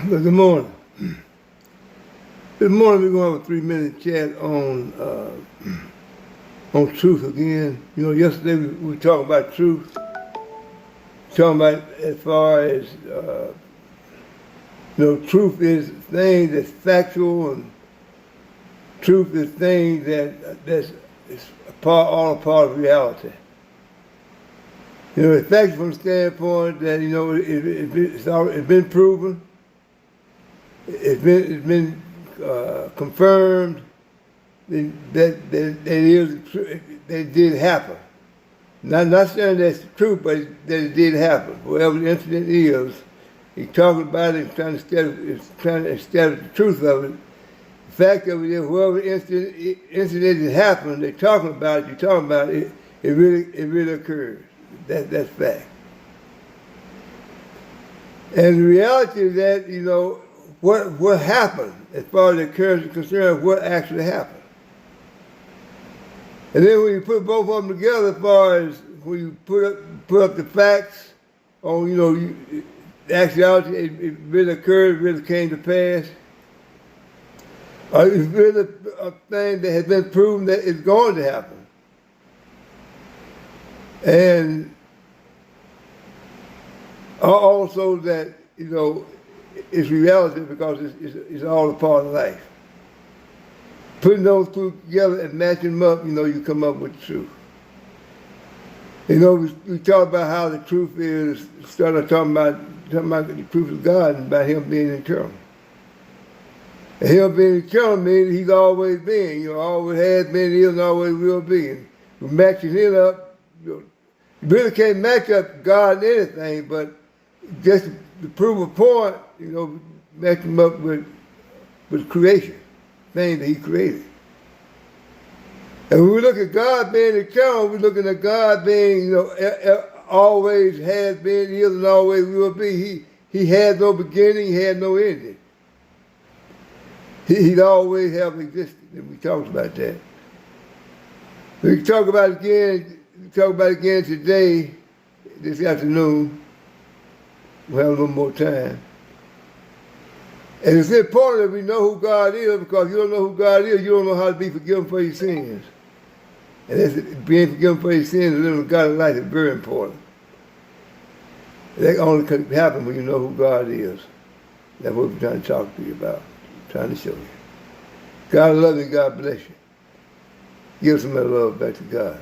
Well, good morning. This morning we're going to have a 3-minute chat on truth again. You know, yesterday we were talking about truth, talking about as far as truth is things that's factual, and truth is things that's all a part of reality. You know, it's factual from the standpoint that it's been proven. It's been confirmed that it did happen. Not saying that's the truth, but that it did happen. Whatever the incident is, he's talking about it, trying to establish the truth of it. The fact of it is, whatever incident that happened, they're talking about it. It really occurred. That's fact. And the reality is that what happened as far as the occurrence is concerned, what actually happened. And then when you put both of them together, as far as when you put up the facts on, the actuality, it really occurred, it really came to pass. It's really a thing that has been proven that it's going to happen. And also that, it's reality because it's all a part of life. Putting those two together and matching them up, you come up with the truth. We talk about how the truth is, started talking about the truth of God and about Him being eternal. And Him being eternal means He's always been, always has been, is, and always will be. And we're matching it up. You really can't match up God and anything, but just to prove a point, match him up with creation, things that He created. And when we look at God being eternal, we're looking at God being, always has been, is, and always will be. He had no beginning, He had no ending. He'd always have existed, and we talked about that. We can talk about it again today, this afternoon. We'll have a little more time. And it's important that we know who God is, because if you don't know who God is, you don't know how to be forgiven for your sins. And that's being forgiven for your sins and living a godly life is very important. That only can happen when you know who God is. That's what we're trying to talk to you about, trying to show you. God love you, God bless you. Give some of that love back to God.